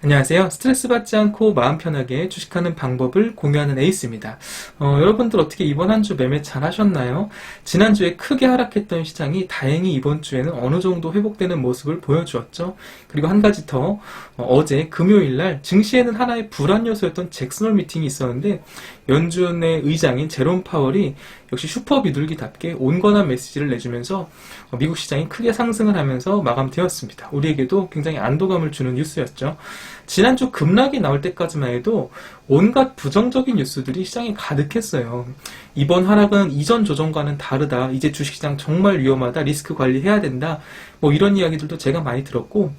안녕하세요. 스트레스 받지 않고 마음 편하게 주식하는 방법을 공유하는 에이스입니다. 여러분들 어떻게 이번 한 주 매매 잘 하셨나요? 지난주에 크게 하락했던 시장이 다행히 이번 주에는 어느 정도 회복되는 모습을 보여주었죠. 그리고 한 가지 더, 어제 금요일날 증시에는 하나의 불안 요소였던 잭슨홀 미팅이 있었는데 연준의 의장인 제롬 파월이 역시 슈퍼 비둘기답게 온건한 메시지를 내주면서 미국 시장이 크게 상승을 하면서 마감되었습니다. 우리에게도 굉장히 안도감을 주는 뉴스였죠. 지난주 급락이 나올 때까지만 해도 온갖 부정적인 뉴스들이 시장에 가득했어요. 이번 하락은 이전 조정과는 다르다. 이제 주식시장 정말 위험하다. 리스크 관리해야 된다. 이런 이야기들도 제가 많이 들었고,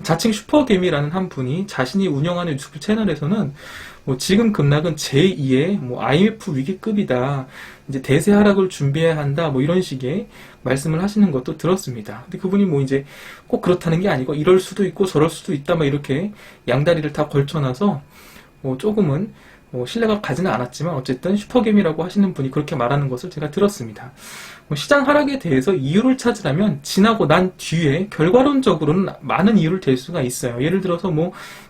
자칭 슈퍼개미라는 한 분이 자신이 운영하는 유튜브 채널에서는 지금 급락은 제2의 IMF 위기급이다. 이제 대세 하락을 준비해야 한다. 이런 식의 말씀을 하시는 것도 들었습니다. 근데 그분이 이제 꼭 그렇다는 게 아니고 이럴 수도 있고 저럴 수도 있다. 이렇게 양다리를 다 걸쳐놔서 조금은 신뢰가 가지는 않았지만 어쨌든 슈퍼개미라고 하시는 분이 그렇게 말하는 것을 제가 들었습니다. 시장 하락에 대해서 이유를 찾으려면 지나고 난 뒤에 결과론적으로는 많은 이유를 댈 수가 있어요. 예를 들어서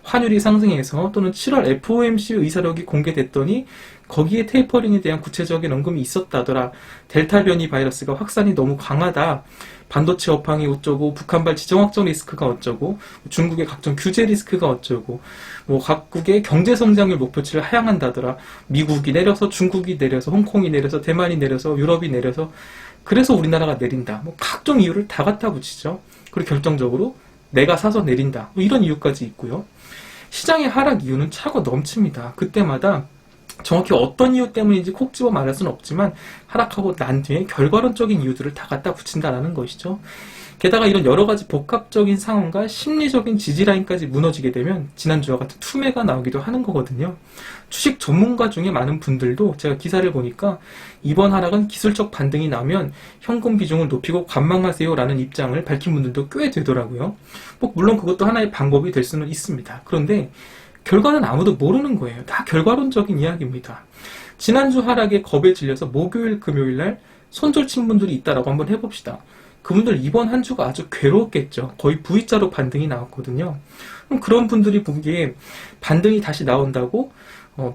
환율이 상승해서 또는 7월 FOMC 의사록이 공개됐더니 거기에 테이퍼링에 대한 구체적인 언급이 있었다더라. 델타 변이 바이러스가 확산이 너무 강하다. 반도체 업황이 어쩌고, 북한발 지정학적 리스크가 어쩌고, 중국의 각종 규제 리스크가 어쩌고, 각국의 경제 성장률 목표치를 하향한다더라. 미국이 내려서, 중국이 내려서, 홍콩이 내려서, 대만이 내려서, 유럽이 내려서, 그래서 우리나라가 내린다. 각종 이유를 다 갖다 붙이죠. 그리고 결정적으로 내가 사서 내린다. 이런 이유까지 있고요. 시장의 하락 이유는 차고 넘칩니다. 그때마다 정확히 어떤 이유 때문인지 콕 집어 말할 수는 없지만 하락하고 난 뒤에 결과론적인 이유들을 다 갖다 붙인다라는 것이죠. 게다가 이런 여러 가지 복합적인 상황과 심리적인 지지라인까지 무너지게 되면 지난주와 같은 투매가 나오기도 하는 거거든요. 주식 전문가 중에 많은 분들도 제가 기사를 보니까 이번 하락은 기술적 반등이 나면 현금 비중을 높이고 관망하세요라는 입장을 밝힌 분들도 꽤 되더라고요. 물론 그것도 하나의 방법이 될 수는 있습니다. 그런데 결과는 아무도 모르는 거예요. 다 결과론적인 이야기입니다. 지난주 하락에 겁에 질려서 목요일, 금요일날 손절친 분들이 있다라고 한번 해봅시다. 그분들 이번 한 주가 아주 괴로웠겠죠. 거의 V자로 반등이 나왔거든요. 그럼 그런 분들이 보기에 반등이 다시 나온다고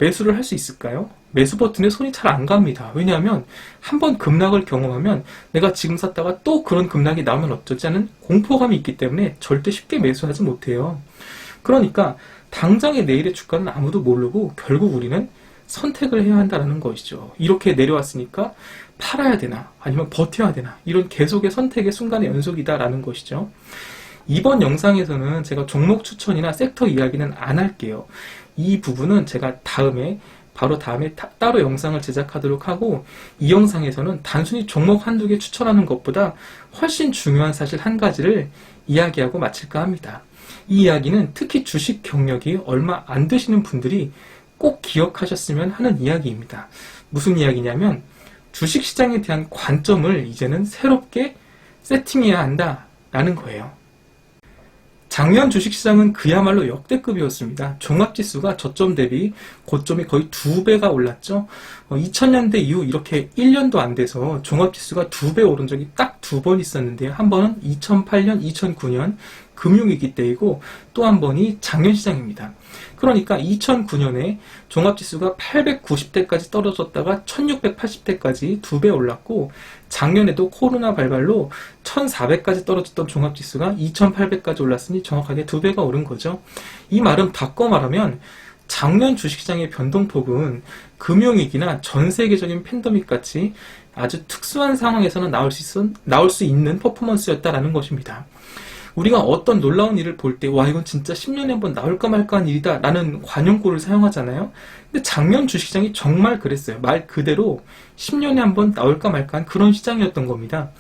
매수를 할 수 있을까요? 매수 버튼에 손이 잘 안 갑니다. 왜냐하면 한번 급락을 경험하면 내가 지금 샀다가 또 그런 급락이 나오면 어쩌지 하는 공포감이 있기 때문에 절대 쉽게 매수하지 못해요. 그러니까 당장의 내일의 주가는 아무도 모르고 결국 우리는 선택을 해야 한다는 것이죠. 이렇게 내려왔으니까 팔아야 되나 아니면 버텨야 되나 이런 계속의 선택의 순간의 연속이다라는 것이죠. 이번 영상에서는 제가 종목 추천이나 섹터 이야기는 안 할게요. 이 부분은 제가 바로 다음에 따로 영상을 제작하도록 하고, 이 영상에서는 단순히 종목 한두 개 추천하는 것보다 훨씬 중요한 사실 한 가지를 이야기하고 마칠까 합니다. 이 이야기는 특히 주식 경력이 얼마 안 되시는 분들이 꼭 기억하셨으면 하는 이야기입니다. 무슨 이야기냐면 주식시장에 대한 관점을 이제는 새롭게 세팅해야 한다라는 거예요. 작년 주식시장은 그야말로 역대급이었습니다. 종합지수가 저점 대비 고점이 거의 2배가 올랐죠. 2000년대 이후 이렇게 1년도 안 돼서 종합지수가 2배 오른 적이 딱 2번 있었는데요. 한 번은 2008년, 2009년 금융위기 때이고 또 한 번이 작년 시장입니다. 그러니까 2009년에 종합지수가 890대까지 떨어졌다가 1680대까지 2배 올랐고, 작년에도 코로나 발발로 1400까지 떨어졌던 종합지수가 2800까지 올랐으니 정확하게 2배가 오른 거죠. 이 말은 바꿔 말하면 작년 주식시장의 변동폭은 금융위기나 전 세계적인 팬데믹 같이 아주 특수한 상황에서는 나올 수 있는 퍼포먼스였다라는 것입니다. 우리가 어떤 놀라운 일을 볼 때 이건 진짜 10년에 한 번 나올까 말까 한 일이다 라는 관용구를 사용하잖아요. 근데 작년 주식시장이 정말 그랬어요. 말 그대로 10년에 한 번 나올까 말까 한 그런 시장이었던 겁니다.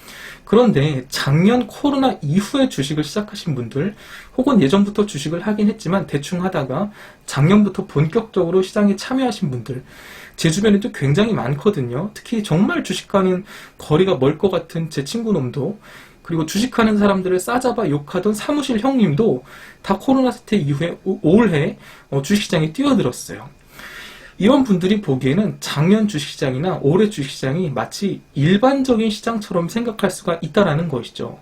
그런데 작년 코로나 이후에 주식을 시작하신 분들, 혹은 예전부터 주식을 하긴 했지만 대충 하다가 작년부터 본격적으로 시장에 참여하신 분들, 제 주변에도 굉장히 많거든요. 특히 정말 주식과는 거리가 멀 것 같은 제 친구놈도, 그리고 주식하는 사람들을 싸잡아 욕하던 사무실 형님도 다 코로나 사태 이후에 올해 주식시장에 뛰어들었어요. 이런 분들이 보기에는 작년 주식시장이나 올해 주식시장이 마치 일반적인 시장처럼 생각할 수가 있다라는 것이죠.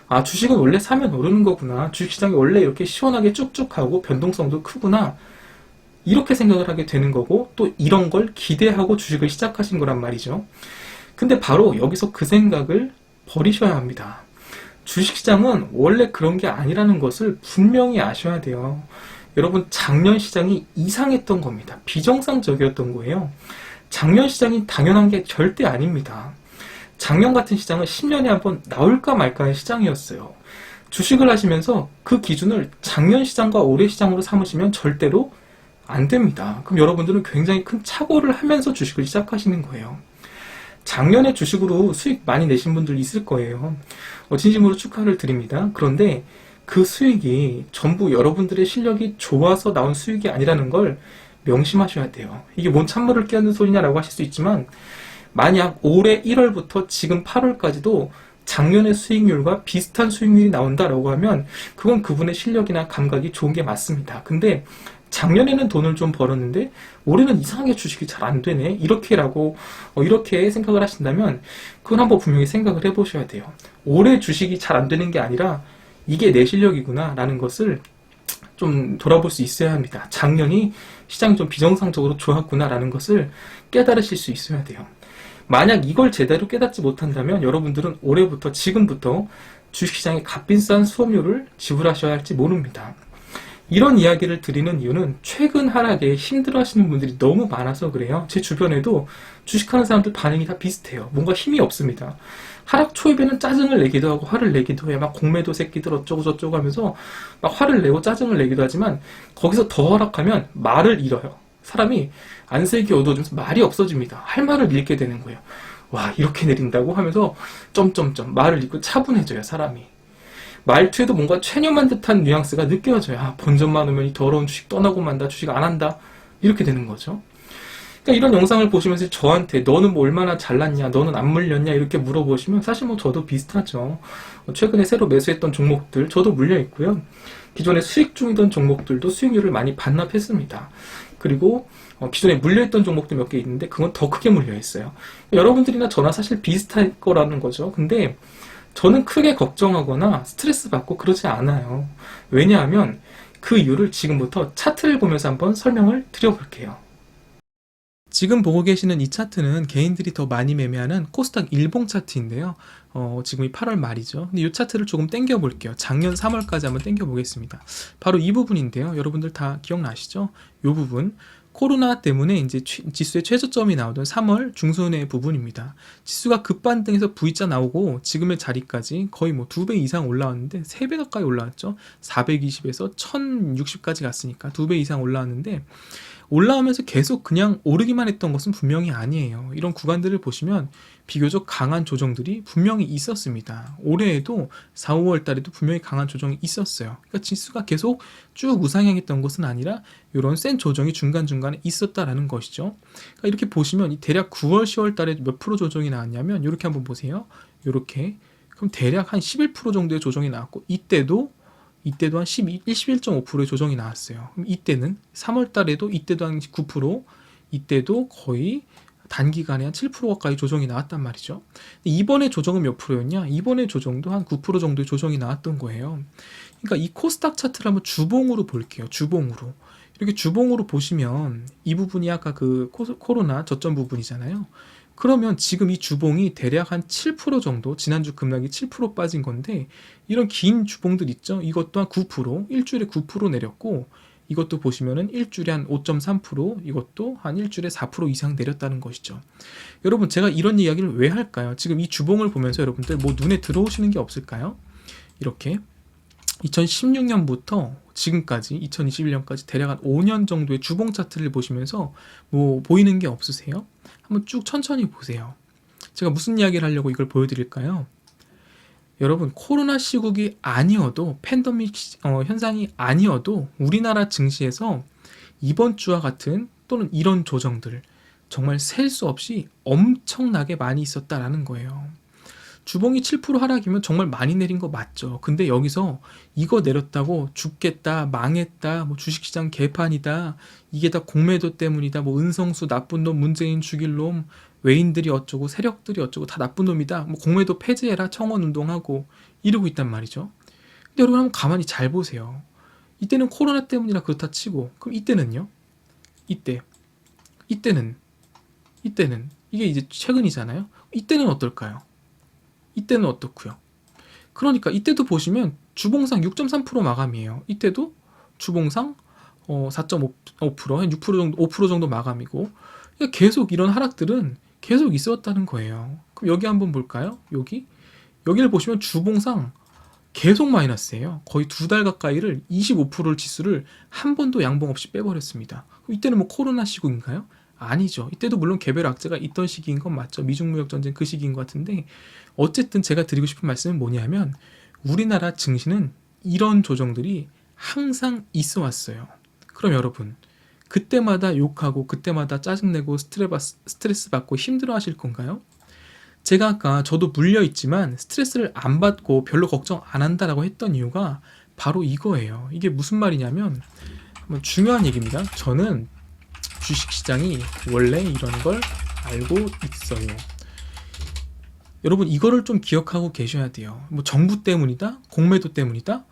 아, 주식은 원래 사면 오르는 거구나. 주식시장이 원래 이렇게 시원하게 쭉쭉하고 변동성도 크구나. 이렇게 생각을 하게 되는 거고, 또 이런 걸 기대하고 주식을 시작하신 거란 말이죠. 근데 바로 여기서 그 생각을 버리셔야 합니다. 주식시장은 원래 그런 게 아니라는 것을 분명히 아셔야 돼요. 여러분, 작년 시장이 이상했던 겁니다. 비정상적이었던 거예요. 작년 시장이 당연한 게 절대 아닙니다. 작년 같은 시장은 10년에 한 번 나올까 말까의 시장이었어요. 주식을 하시면서 그 기준을 작년 시장과 올해 시장으로 삼으시면 절대로 안 됩니다. 그럼 여러분들은 굉장히 큰 착오를 하면서 주식을 시작하시는 거예요. 작년에 주식으로 수익 많이 내신 분들 있을 거예요. 진심으로 축하를 드립니다. 그런데 그 수익이 전부 여러분들의 실력이 좋아서 나온 수익이 아니라는 걸 명심하셔야 돼요. 이게 뭔 찬물을 끼얹는 소리냐라고 하실 수 있지만, 만약 올해 1월부터 지금 8월까지도 작년의 수익률과 비슷한 수익률이 나온다라고 하면 그건 그분의 실력이나 감각이 좋은 게 맞습니다. 근데 작년에는 돈을 좀 벌었는데 올해는 이상하게 주식이 잘 안 되네, 이렇게 생각을 하신다면 그건 한번 분명히 생각을 해보셔야 돼요. 올해 주식이 잘 안 되는 게 아니라 이게 내 실력이구나 라는 것을 좀 돌아볼 수 있어야 합니다. 작년이 시장이 좀 비정상적으로 좋았구나 라는 것을 깨달으실 수 있어야 돼요. 만약 이걸 제대로 깨닫지 못한다면 여러분들은 올해부터, 지금부터 주식시장에 값비싼 수업료를 지불하셔야 할지 모릅니다. 이런 이야기를 드리는 이유는 최근 하락에 힘들어하시는 분들이 너무 많아서 그래요. 제 주변에도 주식하는 사람들 반응이 다 비슷해요. 뭔가 힘이 없습니다. 하락 초입에는 짜증을 내기도 하고 화를 내기도 해. 막 공매도 새끼들 어쩌고 저쩌고 하면서 막 화를 내고 짜증을 내기도 하지만, 거기서 더 하락하면 말을 잃어요. 사람이 안색이 어두워지면서 말이 없어집니다. 할 말을 잃게 되는 거예요. 와, 이렇게 내린다고 하면서 점점점 말을 잃고 차분해져요, 사람이. 말투에도 뭔가 체념한 듯한 뉘앙스가 느껴져요. 아, 본전만 오면 이 더러운 주식 떠나고 만다, 주식 안 한다, 이렇게 되는 거죠. 그러니까 이런 영상을 보시면서 저한테 너는 뭐 얼마나 잘났냐, 너는 안 물렸냐 이렇게 물어보시면 사실 뭐 저도 비슷하죠. 최근에 새로 매수했던 종목들 저도 물려 있고요. 기존에 수익 중이던 종목들도 수익률을 많이 반납했습니다. 그리고 기존에 물려있던 종목도 몇 개 있는데 그건 더 크게 물려있어요. 여러분들이나 저나 사실 비슷할 거라는 거죠. 근데 저는 크게 걱정하거나 스트레스 받고 그러지 않아요. 왜냐하면 그 이유를 지금부터 차트를 보면서 한번 설명을 드려볼게요. 지금 보고 계시는 이 차트는 개인들이 더 많이 매매하는 코스닥 일봉 차트인데요. 지금이 8월 말이죠. 근데 이 차트를 조금 당겨 볼게요. 작년 3월까지 한번 당겨 보겠습니다. 바로 이 부분인데요. 여러분들 다 기억나시죠? 이 부분. 코로나 때문에 이제 지수의 최저점이 나오던 3월 중순의 부분입니다. 지수가 급반등해서 V자 나오고 지금의 자리까지 거의 뭐 2배 이상 올라왔는데 3배 가까이 올라왔죠. 420에서 1060까지 갔으니까 2배 이상 올라왔는데, 올라오면서 계속 그냥 오르기만 했던 것은 분명히 아니에요. 이런 구간들을 보시면 비교적 강한 조정들이 분명히 있었습니다. 올해에도 4, 5월 달에도 분명히 강한 조정이 있었어요. 그러니까 지수가 계속 쭉 우상향했던 것은 아니라 이런 센 조정이 중간중간에 있었다라는 것이죠. 그러니까 이렇게 보시면 이 대략 9월, 10월 달에 몇 프로 조정이 나왔냐면 이렇게 한번 보세요. 이렇게. 그럼 대략 한 11% 정도의 조정이 나왔고, 이때도 한 11.5%의 조정이 나왔어요. 그럼 이때는 3월 달에도 이때도 한 9%, 이때도 거의 단기간에 한 7% 가까이 조정이 나왔단 말이죠. 이번에 조정은 몇 프로였냐? 이번에 조정도 한 9% 정도의 조정이 나왔던 거예요. 그러니까 이 코스닥 차트를 한번 주봉으로 볼게요. 주봉으로. 이렇게 주봉으로 보시면 이 부분이 아까 그 코로나 저점 부분이잖아요. 그러면 지금 이 주봉이 대략 한 7% 정도, 지난주 급락이 7% 빠진 건데, 이런 긴 주봉들 있죠? 이것도 한 9%, 일주일에 9% 내렸고, 이것도 보시면은 일주일에 한 5.3%, 이것도 한 일주일에 4% 이상 내렸다는 것이죠. 여러분, 제가 이런 이야기를 왜 할까요? 지금 이 주봉을 보면서 여러분들 뭐 눈에 들어오시는 게 없을까요? 이렇게 2016년부터 지금까지 2021년까지 대략 한 5년 정도의 주봉 차트를 보시면서 뭐 보이는 게 없으세요? 한번 쭉 천천히 보세요. 제가 무슨 이야기를 하려고 이걸 보여드릴까요? 여러분, 코로나 시국이 아니어도, 팬데믹 현상이 아니어도 우리나라 증시에서 이번 주와 같은 또는 이런 조정들 정말 셀 수 없이 엄청나게 많이 있었다라는 거예요. 주봉이 7% 하락이면 정말 많이 내린 거 맞죠. 근데 여기서 이거 내렸다고 죽겠다, 망했다, 뭐 주식시장 개판이다, 이게 다 공매도 때문이다, 뭐 은성수 나쁜 놈, 문재인 죽일 놈, 외인들이 어쩌고 세력들이 어쩌고 다 나쁜 놈이다, 뭐 공매도 폐지해라, 청원 운동하고, 이러고 있단 말이죠. 근데 여러분 한번 가만히 잘 보세요. 이때는 코로나 때문이라 그렇다 치고, 그럼 이때는요? 이때는 이게 이제 최근이잖아요. 이때는 어떨까요? 이때는 어떻고요? 그러니까 이때도 보시면 주봉상 6.3% 마감이에요. 이때도 주봉상 4.5%, 한 6% 정도, 5% 정도 마감이고, 그러니까 계속 이런 하락들은 계속 있었다는 거예요. 그럼 여기 한번 볼까요? 여기를 보시면 주봉상 계속 마이너스예요. 거의 2달 가까이를 25%를 지수를 한 번도 양봉 없이 빼버렸습니다. 이때는 뭐 코로나 시국인가요? 아니죠. 이때도 물론 개별 악재가 있던 시기인 건 맞죠. 미중무역 전쟁 그 시기인 것 같은데, 어쨌든 제가 드리고 싶은 말씀은 뭐냐면 우리나라 증시는 이런 조정들이 항상 있어 왔어요. 그럼 여러분, 그때마다 욕하고 그때마다 짜증내고 스트레스 받고 힘들어 하실 건가요? 제가 아까 저도 물려 있지만 스트레스를 안 받고 별로 걱정 안 한다라고 했던 이유가 바로 이거예요. 이게 무슨 말이냐면 중요한 얘기입니다. 저는 주식시장이 원래 이런 걸 알고 있어요. 여러분 이거를 좀 기억하고 계셔야 돼요. 뭐 정부 때문이다? 공매도 때문이다?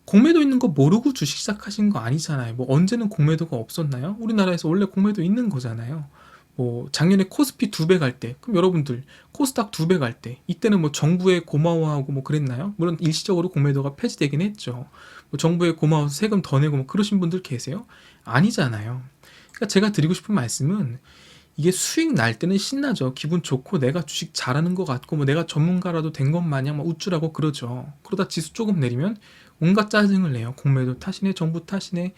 공매도 있는 거 모르고 주식 시작하신 거 아니잖아요. 뭐 언제는 공매도가 없었나요? 우리나라에서 원래 공매도 있는 거잖아요. 뭐 작년에 코스피 2배 갈 때, 그럼 여러분들 코스닥 2배 갈 때, 이때는 뭐 정부에 고마워하고 뭐 그랬나요? 물론 일시적으로 공매도가 폐지되긴 했죠. 뭐 정부에 고마워서 세금 더 내고 뭐 그러신 분들 계세요? 아니잖아요. 그러니까 제가 드리고 싶은 말씀은 이게 수익 날 때는 신나죠. 기분 좋고 내가 주식 잘하는 것 같고 뭐 내가 전문가라도 된 것 마냥 막 우쭐하고 그러죠. 그러다 지수 조금 내리면 온갖 짜증을 내요. 공매도 탓이네, 정부 탓이네,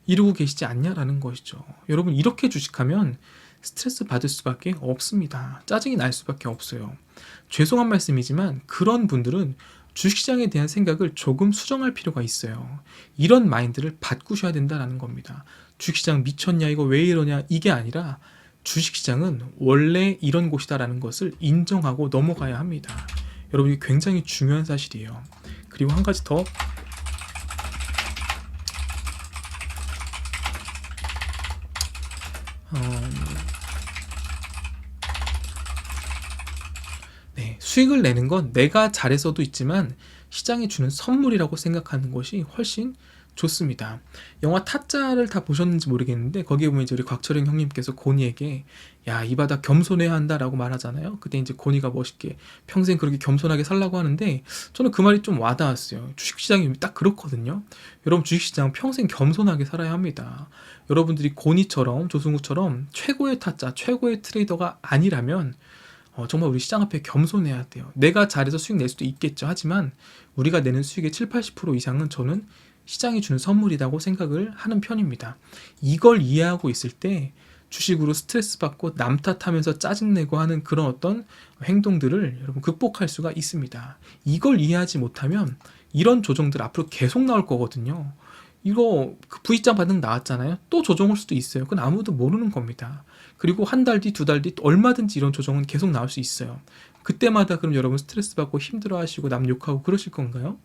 이러고 계시지 않냐라는 것이죠. 여러분 이렇게 주식하면 스트레스 받을 수밖에 없습니다. 짜증이 날 수밖에 없어요. 죄송한 말씀이지만 그런 분들은 주식시장에 대한 생각을 조금 수정할 필요가 있어요. 이런 마인드를 바꾸셔야 된다는 겁니다. 주식시장 미쳤냐, 이거 왜 이러냐, 이게 아니라 주식시장은 원래 이런 곳이다라는 것을 인정하고 넘어가야 합니다. 여러분 이게 굉장히 중요한 사실이에요. 그리고 한 가지 더, 네, 수익을 내는 건 내가 잘해서도 있지만 시장이 주는 선물이라고 생각하는 것이 훨씬 좋습니다. 영화 타짜를 다 보셨는지 모르겠는데 거기에 보면 이제 우리 곽철영 형님께서 고니에게 야, 이 바다 겸손해야 한다라고 말하잖아요. 그때 이제 고니가 멋있게 평생 그렇게 겸손하게 살라고 하는데 저는 그 말이 좀 와닿았어요. 주식시장이 딱 그렇거든요. 여러분 주식시장은 평생 겸손하게 살아야 합니다. 여러분들이 고니처럼 조승우처럼 최고의 타짜, 최고의 트레이더가 아니라면 정말 우리 시장 앞에 겸손해야 돼요. 내가 잘해서 수익 낼 수도 있겠죠. 하지만 우리가 내는 수익의 7, 80% 이상은 저는 시장이 주는 선물이라고 생각을 하는 편입니다. 이걸 이해하고 있을 때 주식으로 스트레스 받고 남 탓하면서 짜증내고 하는 그런 어떤 행동들을 여러분 극복할 수가 있습니다. 이걸 이해하지 못하면 이런 조정들 앞으로 계속 나올 거거든요. 이거 그 V자 반응 나왔잖아요. 또 조정할 수도 있어요. 그건 아무도 모르는 겁니다. 그리고 한 달 뒤, 2달 뒤 얼마든지 이런 조정은 계속 나올 수 있어요. 그때마다 그럼 여러분 스트레스 받고 힘들어 하시고 남 욕하고 그러실 건가요?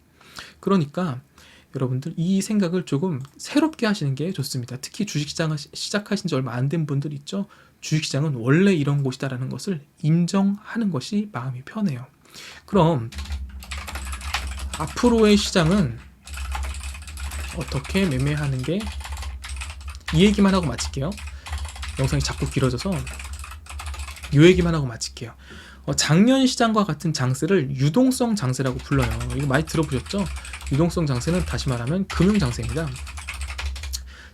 그러니까 여러분들 이 생각을 조금 새롭게 하시는 게 좋습니다. 특히 주식시장을 시작하신 지 얼마 안 된 분들 있죠. 주식시장은 원래 이런 곳이다라는 것을 인정하는 것이 마음이 편해요. 그럼 앞으로의 시장은 어떻게 매매하는 게, 이 얘기만 하고 마칠게요. 영상이 자꾸 길어져서 이 얘기만 하고 마칠게요. 작년 시장과 같은 장세를 유동성 장세라고 불러요. 이거 많이 들어보셨죠? 유동성 장세는 다시 말하면 금융 장세입니다.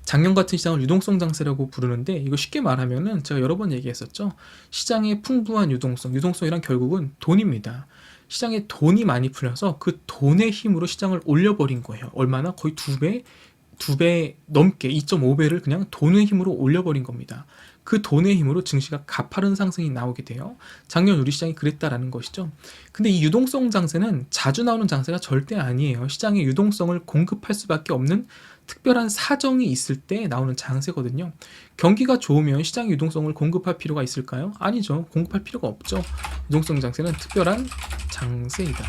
작년 같은 시장을 유동성 장세라고 부르는데 이거 쉽게 말하면은 제가 여러 번 얘기했었죠. 시장의 풍부한 유동성이란 결국은 돈입니다. 시장에 돈이 많이 풀려서 그 돈의 힘으로 시장을 올려버린 거예요. 얼마나? 거의 2배 넘게 2.5배를 그냥 돈의 힘으로 올려버린 겁니다. 그 돈의 힘으로 증시가 가파른 상승이 나오게 돼요. 작년 우리 시장이 그랬다라는 것이죠. 근데 이 유동성 장세는 자주 나오는 장세가 절대 아니에요. 시장에 유동성을 공급할 수밖에 없는 특별한 사정이 있을 때 나오는 장세거든요. 경기가 좋으면 시장에 유동성을 공급할 필요가 있을까요? 아니죠. 공급할 필요가 없죠. 유동성 장세는 특별한 장세이다.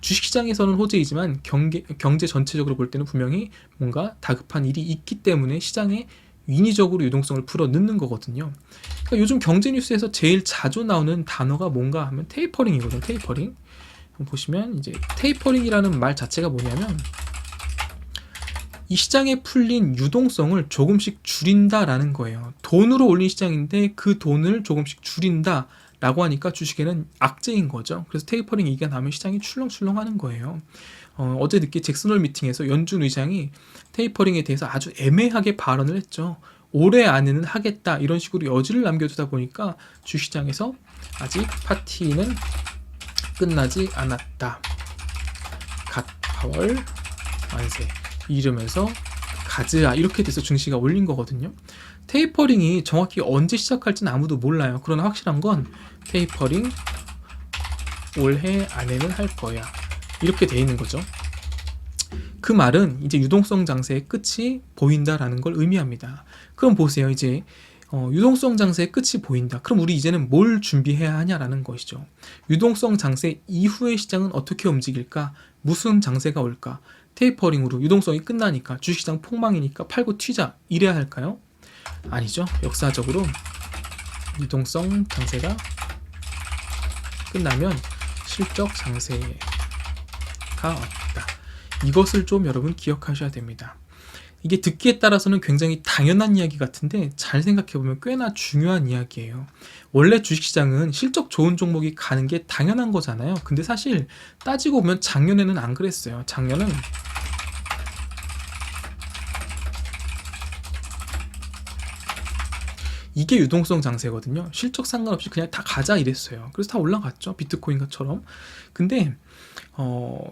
주식시장에서는 호재이지만 경제 전체적으로 볼 때는 분명히 뭔가 다급한 일이 있기 때문에 시장에 인위적으로 유동성을 풀어 넣는 거거든요. 그러니까 요즘 경제 뉴스에서 제일 자주 나오는 단어가 뭔가 하면 테이퍼링이거든요. 테이퍼링. 보시면 이제 테이퍼링이라는 말 자체가 뭐냐면 이 시장에 풀린 유동성을 조금씩 줄인다라는 거예요. 돈으로 올린 시장인데 그 돈을 조금씩 줄인다 라고 하니까 주식에는 악재인 거죠. 그래서 테이퍼링 얘기가 나오면 시장이 출렁출렁 하는 거예요. 어제 늦게 잭슨홀 미팅에서 연준 의장이 테이퍼링에 대해서 아주 애매하게 발언을 했죠. 올해 안에는 하겠다 이런 식으로 여지를 남겨두다 보니까 주시장에서 아직 파티는 끝나지 않았다. 갓 파월 만세 이러면서 가즈아 이렇게 돼서 증시가 올린 거거든요. 테이퍼링이 정확히 언제 시작할지는 아무도 몰라요. 그러나 확실한 건 테이퍼링 올해 안에는 할 거야. 이렇게 돼 있는 거죠. 그 말은 이제 유동성 장세의 끝이 보인다라는 걸 의미합니다. 그럼 보세요. 이제 유동성 장세의 끝이 보인다. 그럼 우리 이제는 뭘 준비해야 하냐라는 것이죠. 유동성 장세 이후의 시장은 어떻게 움직일까? 무슨 장세가 올까? 테이퍼링으로 유동성이 끝나니까 주식시장 폭망이니까 팔고 튀자 이래야 할까요? 아니죠. 역사적으로 유동성 장세가 끝나면 실적 장세가 왔다. 이것을 좀 여러분 기억하셔야 됩니다. 이게 듣기에 따라서는 굉장히 당연한 이야기 같은데 잘 생각해보면 꽤나 중요한 이야기예요. 원래 주식시장은 실적 좋은 종목이 가는 게 당연한 거잖아요. 근데 사실 따지고 보면 작년에는 안 그랬어요. 작년은 이게 유동성 장세거든요. 실적 상관없이 그냥 다 가자 이랬어요. 그래서 다 올라갔죠. 비트코인처럼. 근데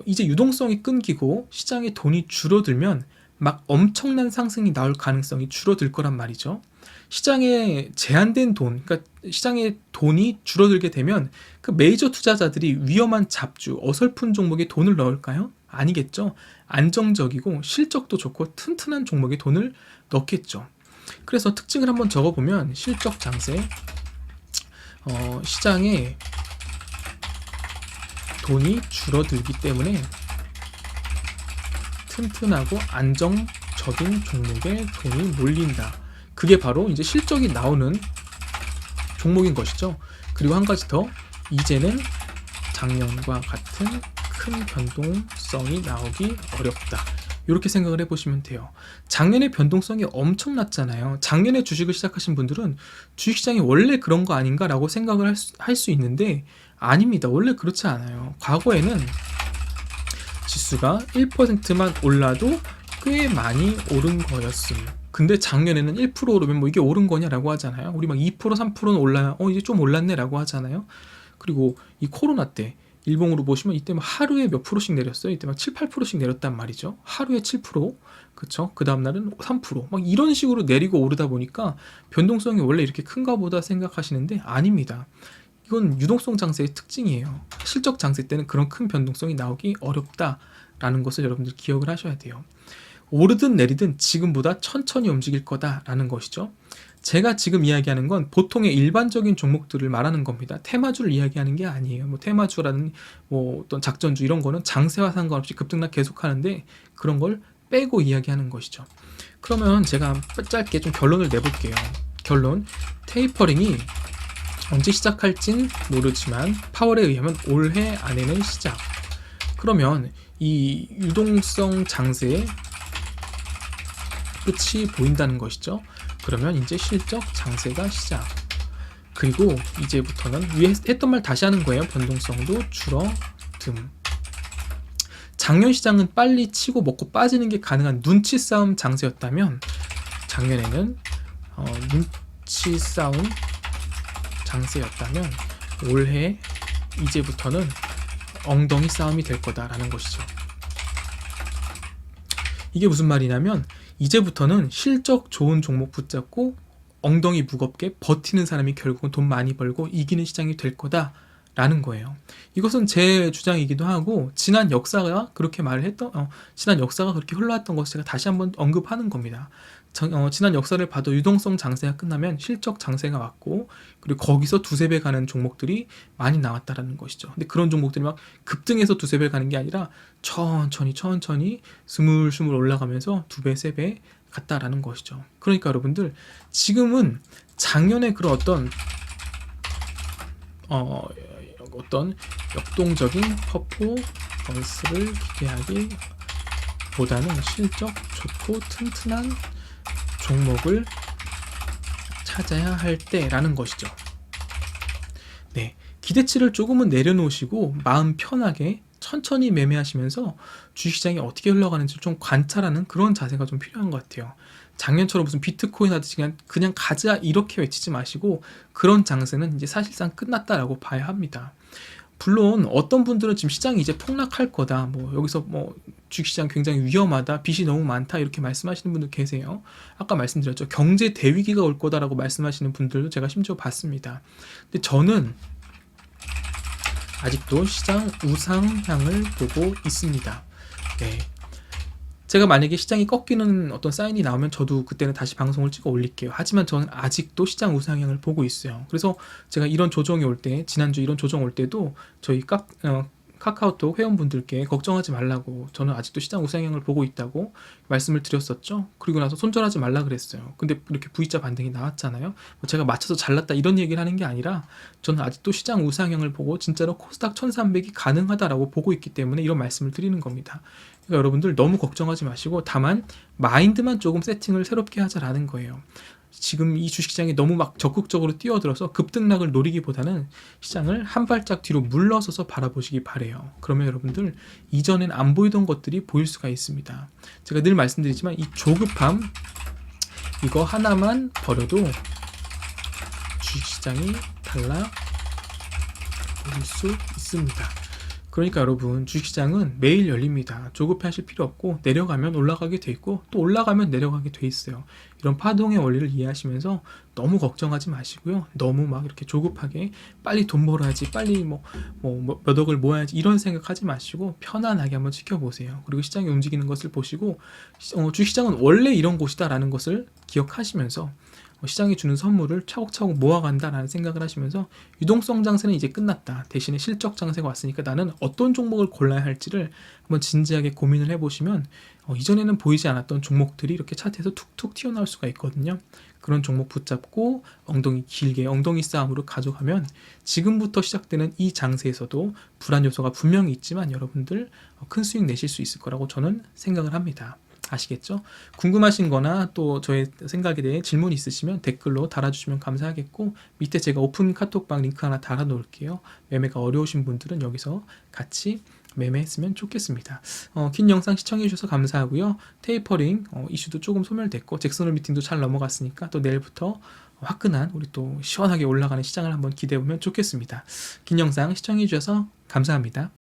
이제 유동성이 끊기고 시장에 돈이 줄어들면 막 엄청난 상승이 나올 가능성이 줄어들 거란 말이죠. 시장에 제한된 돈, 그러니까 시장에 돈이 줄어들게 되면 그 메이저 투자자들이 위험한 잡주, 어설픈 종목에 돈을 넣을까요? 아니겠죠. 안정적이고 실적도 좋고 튼튼한 종목에 돈을 넣겠죠. 그래서 특징을 한번 적어보면 실적 장세, 시장에 돈이 줄어들기 때문에 튼튼하고 안정적인 종목에 돈이 몰린다. 그게 바로 이제 실적이 나오는 종목인 것이죠. 그리고 한 가지 더, 이제는 작년과 같은 큰 변동성이 나오기 어렵다. 이렇게 생각을 해보시면 돼요. 작년에 변동성이 엄청났잖아요. 작년에 주식을 시작하신 분들은 주식시장이 원래 그런 거 아닌가 라고 생각을 할 수 있는데 아닙니다. 원래 그렇지 않아요. 과거에는 지수가 1%만 올라도 꽤 많이 오른 거였음. 근데 작년에는 1% 오르면 뭐 이게 오른 거냐라고 하잖아요. 우리 막 2%, 3%는 올라요. 이제 좀 올랐네 라고 하잖아요. 그리고 이 코로나 때 일봉으로 보시면 이때 막 하루에 몇 프로씩 내렸어요. 이때 막 7, 8%씩 내렸단 말이죠. 하루에 7%, 그쵸? 그 다음날은 3%, 막 이런 식으로 내리고 오르다 보니까 변동성이 원래 이렇게 큰가 보다 생각하시는데 아닙니다. 이건 유동성 장세의 특징이에요. 실적 장세 때는 그런 큰 변동성이 나오기 어렵다라는 것을 여러분들 기억을 하셔야 돼요. 오르든 내리든 지금보다 천천히 움직일 거다라는 것이죠. 제가 지금 이야기하는 건 보통의 일반적인 종목들을 말하는 겁니다. 테마주를 이야기하는 게 아니에요. 뭐 테마주라는 뭐 어떤 작전주 이런 거는 장세와 상관없이 급등락 계속하는데 그런 걸 빼고 이야기하는 것이죠. 그러면 제가 짧게 좀 결론을 내볼게요. 결론, 테이퍼링이 언제 시작할진 모르지만 파월에 의하면 올해 안에는 시작. 그러면 이 유동성 장세의 끝이 보인다는 것이죠. 그러면 이제 실적 장세가 시작. 그리고 이제부터는 위에 했던 말 다시 하는 거예요. 변동성도 줄어듦. 작년 시장은 빨리 치고 먹고 빠지는 게 가능한 눈치 싸움 장세였다면 작년에는 눈치 싸움 장세였다면 올해 이제부터는 엉덩이 싸움이 될 거다라는 것이죠. 이게 무슨 말이냐면 이제부터는 실적 좋은 종목 붙잡고 엉덩이 무겁게 버티는 사람이 결국은 돈 많이 벌고 이기는 시장이 될 거다라는 거예요. 이것은 제 주장이기도 하고 지난 역사가 그렇게 말을 했던 지난 역사가 그렇게 흘러왔던 것을 제가 다시 한번 언급하는 겁니다. 지난 역사를 봐도 유동성 장세가 끝나면 실적 장세가 왔고 그리고 거기서 두세 배 가는 종목들이 많이 나왔다라는 것이죠. 근데 그런 종목들이 막 급등해서 두세 배 가는 게 아니라 천천히 스물스물 올라가면서 두 배, 세 배 갔다라는 것이죠. 그러니까 여러분들 지금은 작년에 그런 어떤 어떤 역동적인 퍼포먼스를 기대하기 보다는 실적 좋고 튼튼한 종목을 찾아야 할 때라는 것이죠. 네, 기대치를 조금은 내려놓으시고 마음 편하게 천천히 매매하시면서 주식시장이 어떻게 흘러가는지 좀 관찰하는 그런 자세가 좀 필요한 것 같아요. 작년처럼 무슨 비트코인 하듯이 그냥 가자 이렇게 외치지 마시고 그런 장세는 이제 사실상 끝났다라고 봐야 합니다. 물론 어떤 분들은 지금 시장이 이제 폭락할 거다, 뭐 여기서 뭐 주식시장 굉장히 위험하다, 빚이 너무 많다 이렇게 말씀하시는 분들 계세요. 아까 말씀드렸죠, 경제 대위기가 올 거다라고 말씀하시는 분들도 제가 심지어 봤습니다. 근데 저는 아직도 시장 우상향을 보고 있습니다. 네. 제가 만약에 시장이 꺾이는 어떤 사인이 나오면 저도 그때는 다시 방송을 찍어 올릴게요. 하지만 저는 아직도 시장 우상향을 보고 있어요. 그래서 제가 이런 조정이 올 때, 지난주 이런 조정 올 때도 저희 카카오톡 회원분들께 걱정하지 말라고, 저는 아직도 시장 우상향을 보고 있다고 말씀을 드렸었죠. 그리고 나서 손절하지 말라 그랬어요. 근데 이렇게 V자 반등이 나왔잖아요. 뭐 제가 맞춰서 잘났다 이런 얘기를 하는 게 아니라 저는 아직도 시장 우상향을 보고 진짜로 코스닥 1300이 가능하다라고 보고 있기 때문에 이런 말씀을 드리는 겁니다. 그러니까 여러분들 너무 걱정하지 마시고 다만 마인드만 조금 세팅을 새롭게 하자라는 거예요. 지금 이 주식시장이 너무 막 적극적으로 뛰어들어서 급등락을 노리기보다는 시장을 한 발짝 뒤로 물러서서 바라보시기 바래요. 그러면 여러분들 이전엔 안 보이던 것들이 보일 수가 있습니다. 제가 늘 말씀드리지만 이 조급함 이거 하나만 버려도 주식시장이 달라 보일 수 있습니다. 그러니까 여러분 주식시장은 매일 열립니다. 조급해 하실 필요 없고 내려가면 올라가게 돼 있고 또 올라가면 내려가게 돼 있어요. 이런 파동의 원리를 이해하시면서 너무 걱정하지 마시고요. 너무 막 이렇게 조급하게 빨리 돈 벌어야지, 빨리 몇 억을 모아야지 이런 생각하지 마시고 편안하게 한번 지켜보세요. 그리고 시장이 움직이는 것을 보시고 주식시장은 원래 이런 곳이다라는 것을 기억하시면서 시장이 주는 선물을 차곡차곡 모아간다라는 생각을 하시면서 유동성 장세는 이제 끝났다, 대신에 실적 장세가 왔으니까 나는 어떤 종목을 골라야 할지를 한번 진지하게 고민을 해보시면 이전에는 보이지 않았던 종목들이 이렇게 차트에서 툭툭 튀어나올 수가 있거든요. 그런 종목 붙잡고 엉덩이 길게 엉덩이 싸움으로 가져가면 지금부터 시작되는 이 장세에서도 불안 요소가 분명히 있지만 여러분들 큰 수익 내실 수 있을 거라고 저는 생각을 합니다. 아시겠죠? 궁금하신 거나 또 저의 생각에 대해 질문 있으시면 댓글로 달아주시면 감사하겠고 밑에 제가 오픈 카톡방 링크 하나 달아 놓을게요. 매매가 어려우신 분들은 여기서 같이 매매했으면 좋겠습니다. 긴 영상 시청해 주셔서 감사하고요. 테이퍼링 이슈도 조금 소멸됐고 잭슨홀 미팅도 잘 넘어갔으니까 또 내일부터 화끈한 우리 또 시원하게 올라가는 시장을 한번 기대해 보면 좋겠습니다. 긴 영상 시청해 주셔서 감사합니다.